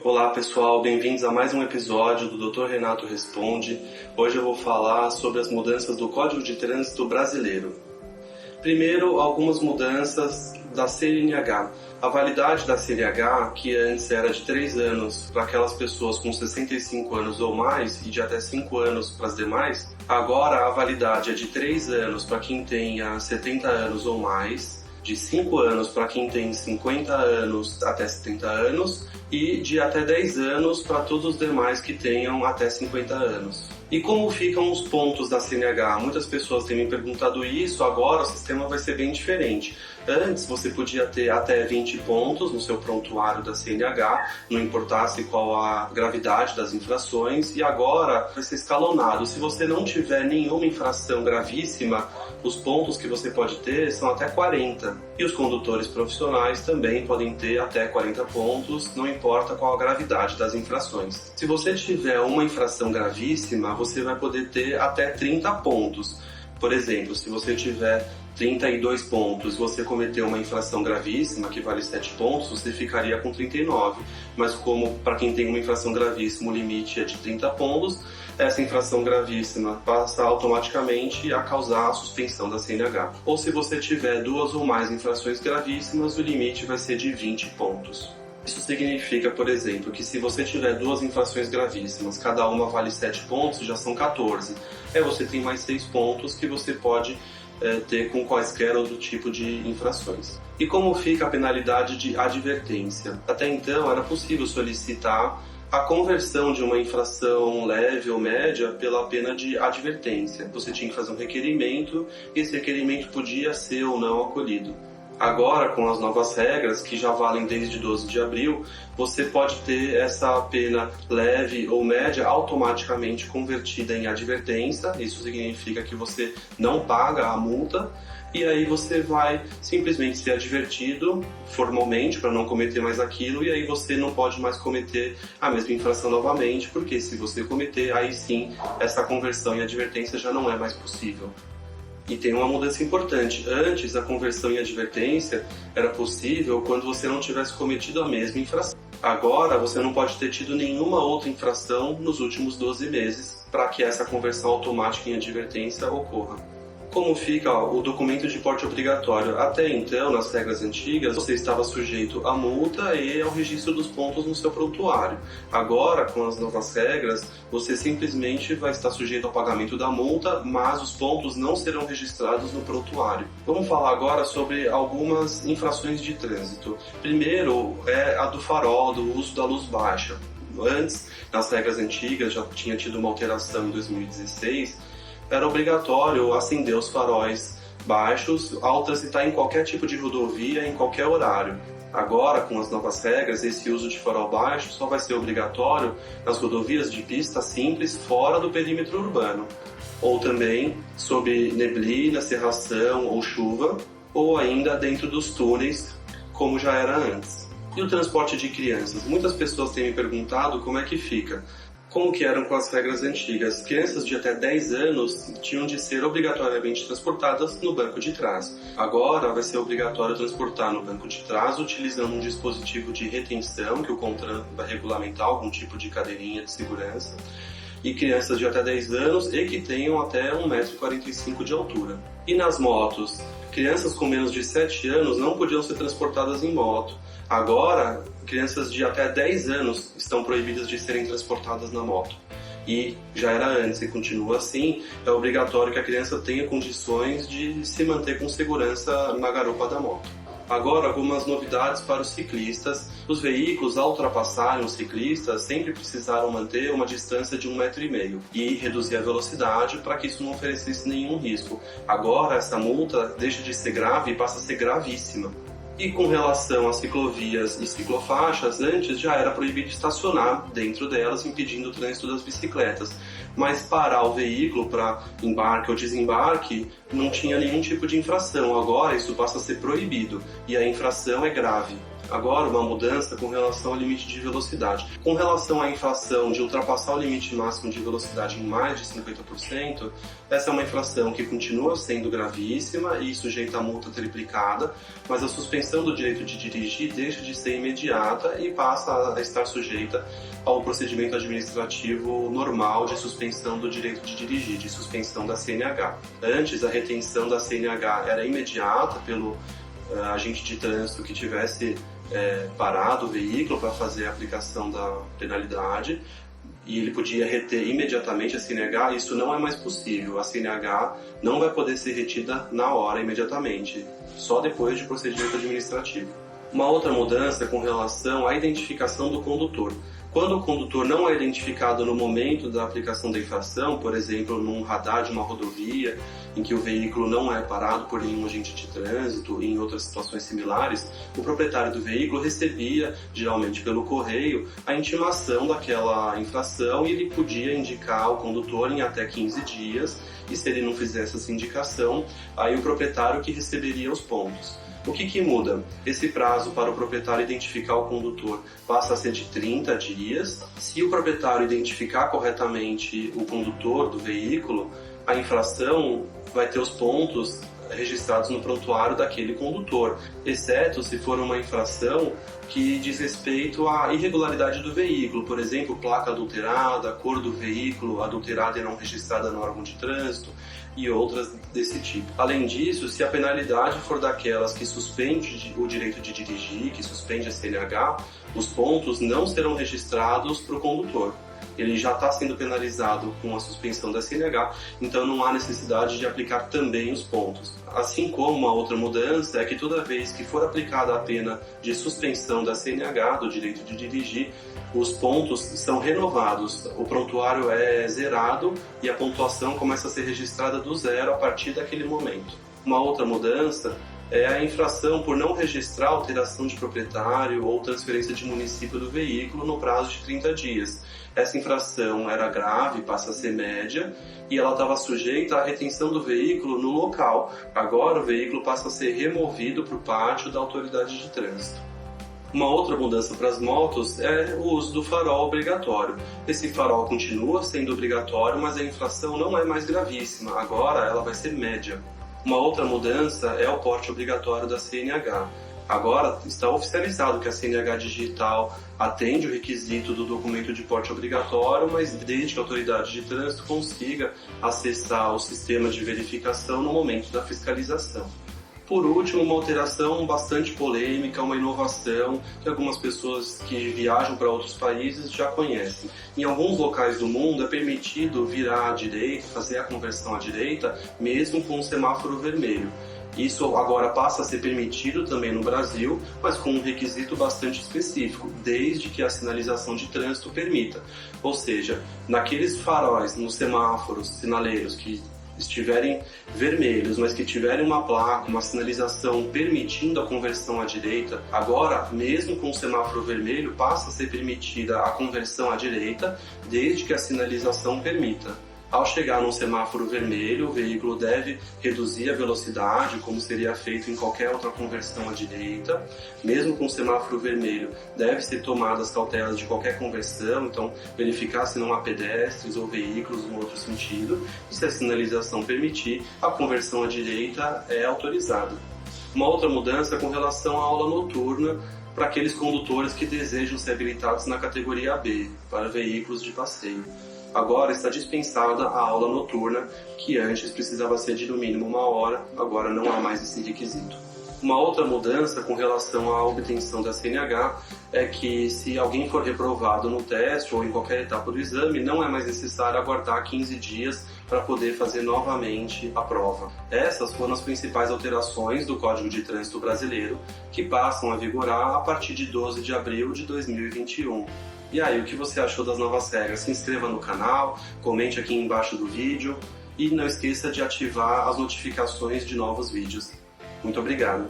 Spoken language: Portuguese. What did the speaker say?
Olá pessoal, bem-vindos a mais um episódio do Dr. Renato Responde. Hoje eu vou falar sobre as mudanças do Código de Trânsito Brasileiro. Primeiro, algumas mudanças da CNH. A validade da CNH, que antes era de 3 anos para aquelas pessoas com 65 anos ou mais e de até 5 anos para as demais, agora a validade é de 3 anos para quem tenha 70 anos ou mais, de 5 anos para quem tem 50 anos até 70 anos e de até 10 anos para todos os demais que tenham até 50 anos. E como ficam os pontos da CNH? Muitas pessoas têm me perguntado isso, agora o sistema vai ser bem diferente. Antes você podia ter até 20 pontos no seu prontuário da CNH, não importasse qual a gravidade das infrações, e agora vai ser escalonado. Se você não tiver nenhuma infração gravíssima, os pontos que você pode ter são até 40. E os condutores profissionais também podem ter até 40 pontos, não importa qual a gravidade das infrações. Se você tiver uma infração gravíssima, você vai poder ter até 30 pontos. Por exemplo, se você tiver 32 pontos, você cometeu uma infração gravíssima que vale 7 pontos, você ficaria com 39. Mas como para quem tem uma infração gravíssima o limite é de 30 pontos, essa infração gravíssima passa automaticamente a causar a suspensão da CNH. Ou se você tiver 2 ou mais infrações gravíssimas, o limite vai ser de 20 pontos. Isso significa, por exemplo, que se você tiver 2 infrações gravíssimas, cada uma vale 7 pontos, já são 14. Aí você tem mais 6 pontos que você pode ter com quaisquer outro tipo de infrações. E como fica a penalidade de advertência? Até então era possível solicitar a conversão de uma infração leve ou média pela pena de advertência. Você tinha que fazer um requerimento e esse requerimento podia ser ou não acolhido. Agora, com as novas regras, que já valem desde 12 de abril, você pode ter essa pena leve ou média automaticamente convertida em advertência. Isso significa que você não paga a multa e aí você vai simplesmente ser advertido formalmente para não cometer mais aquilo e aí você não pode mais cometer a mesma infração novamente, porque se você cometer, aí sim, essa conversão em advertência já não é mais possível. E tem uma mudança importante. Antes, a conversão em advertência era possível quando você não tivesse cometido a mesma infração. Agora, você não pode ter tido nenhuma outra infração nos últimos 12 meses para que essa conversão automática em advertência ocorra. Como fica o documento de porte obrigatório? Até então, nas regras antigas, você estava sujeito à multa e ao registro dos pontos no seu prontuário. Agora, com as novas regras, você simplesmente vai estar sujeito ao pagamento da multa, mas os pontos não serão registrados no prontuário. Vamos falar agora sobre algumas infrações de trânsito. Primeiro é a do farol, do uso da luz baixa. Antes, nas regras antigas, já tinha tido uma alteração em 2016, era obrigatório acender os faróis baixos ao transitar em qualquer tipo de rodovia, em qualquer horário. Agora, com as novas regras, esse uso de farol baixo só vai ser obrigatório nas rodovias de pista simples fora do perímetro urbano, ou também sob neblina, cerração ou chuva, ou ainda dentro dos túneis, como já era antes. E o transporte de crianças? Muitas pessoas têm me perguntado como é que fica. Como que eram com as regras antigas? Crianças de até 10 anos tinham de ser obrigatoriamente transportadas no banco de trás. Agora vai ser obrigatório transportar no banco de trás utilizando um dispositivo de retenção, que o CONTRAN vai regulamentar, algum tipo de cadeirinha de segurança. E crianças de até 10 anos e que tenham até 1,45 m de altura. E nas motos? Crianças com menos de 7 anos não podiam ser transportadas em moto. Agora, crianças de até 10 anos estão proibidas de serem transportadas na moto. E já era antes e continua assim, é obrigatório que a criança tenha condições de se manter com segurança na garupa da moto. Agora, algumas novidades para os ciclistas. Os veículos, ao ultrapassarem os ciclistas, sempre precisaram manter uma distância de 1,5 m e reduzir a velocidade para que isso não oferecesse nenhum risco. Agora, essa multa deixa de ser grave e passa a ser gravíssima. E com relação às ciclovias e ciclofaixas, antes já era proibido estacionar dentro delas, impedindo o trânsito das bicicletas. Mas parar o veículo para embarque ou desembarque não tinha nenhum tipo de infração. Agora isso passa a ser proibido e a infração é grave. Agora, uma mudança com relação ao limite de velocidade. Com relação à infração de ultrapassar o limite máximo de velocidade em mais de 50%, essa é uma infração que continua sendo gravíssima e sujeita a multa triplicada, mas a suspensão do direito de dirigir deixa de ser imediata e passa a estar sujeita ao procedimento administrativo normal de suspensão do direito de dirigir, de suspensão da CNH. Antes, a retenção da CNH era imediata pelo agente de trânsito que tivesse parado o veículo para fazer a aplicação da penalidade, e ele podia reter imediatamente a CNH. Isso não é mais possível. A CNH não vai poder ser retida na hora, imediatamente, só depois de procedimento administrativo. Uma outra mudança com relação à identificação do condutor. Quando o condutor não é identificado no momento da aplicação da infração, por exemplo, num radar de uma rodovia, em que o veículo não é parado por nenhum agente de trânsito e em outras situações similares, o proprietário do veículo recebia, geralmente pelo correio, a intimação daquela infração e ele podia indicar o condutor em até 15 dias, e se ele não fizesse essa indicação, aí o proprietário que receberia os pontos. O que muda? Esse prazo para o proprietário identificar o condutor passa a ser de 30 dias. Se o proprietário identificar corretamente o condutor do veículo, a infração vai ter os pontos registrados no prontuário daquele condutor, exceto se for uma infração que diz respeito à irregularidade do veículo, por exemplo, placa adulterada, cor do veículo adulterada e não registrada no órgão de trânsito e outras desse tipo. Além disso, se a penalidade for daquelas que suspende o direito de dirigir, que suspende a CNH, os pontos não serão registrados para o condutor. Ele já está sendo penalizado com a suspensão da CNH, então não há necessidade de aplicar também os pontos. Assim como uma outra mudança é que toda vez que for aplicada a pena de suspensão da CNH, do direito de dirigir, os pontos são renovados, o prontuário é zerado e a pontuação começa a ser registrada do zero a partir daquele momento. Uma outra mudança é a infração por não registrar alteração de proprietário ou transferência de município do veículo no prazo de 30 dias. Essa infração era grave, passa a ser média, e ela estava sujeita à retenção do veículo no local. Agora o veículo passa a ser removido para o pátio da autoridade de trânsito. Uma outra mudança para as motos é o uso do farol obrigatório. Esse farol continua sendo obrigatório, mas a infração não é mais gravíssima, agora ela vai ser média. Uma outra mudança é o porte obrigatório da CNH. Agora está oficializado que a CNH digital atende o requisito do documento de porte obrigatório, mas desde que a autoridade de trânsito consiga acessar o sistema de verificação no momento da fiscalização. Por último, uma alteração bastante polêmica, uma inovação que algumas pessoas que viajam para outros países já conhecem. Em alguns locais do mundo é permitido virar à direita, fazer a conversão à direita, mesmo com um semáforo vermelho. Isso agora passa a ser permitido também no Brasil, mas com um requisito bastante específico, desde que a sinalização de trânsito permita. Ou seja, naqueles faróis, nos semáforos, sinaleiros que estiverem vermelhos, mas que tiverem uma placa, uma sinalização permitindo a conversão à direita, agora, mesmo com o semáforo vermelho, passa a ser permitida a conversão à direita, desde que a sinalização permita. Ao chegar num semáforo vermelho, o veículo deve reduzir a velocidade, como seria feito em qualquer outra conversão à direita. Mesmo com o semáforo vermelho, deve ser tomadas cautelas de qualquer conversão, então verificar se não há pedestres ou veículos no outro sentido. E se a sinalização permitir, a conversão à direita é autorizada. Uma outra mudança é com relação à aula noturna para aqueles condutores que desejam ser habilitados na categoria B, para veículos de passeio. Agora está dispensada a aula noturna, que antes precisava ser de no mínimo 1 hora, agora não há mais esse requisito. Uma outra mudança com relação à obtenção da CNH é que se alguém for reprovado no teste ou em qualquer etapa do exame, não é mais necessário aguardar 15 dias para poder fazer novamente a prova. Essas foram as principais alterações do Código de Trânsito Brasileiro, que passam a vigorar a partir de 12 de abril de 2021. E aí, o que você achou das novas regras? Se inscreva no canal, comente aqui embaixo do vídeo e não esqueça de ativar as notificações de novos vídeos. Muito obrigado!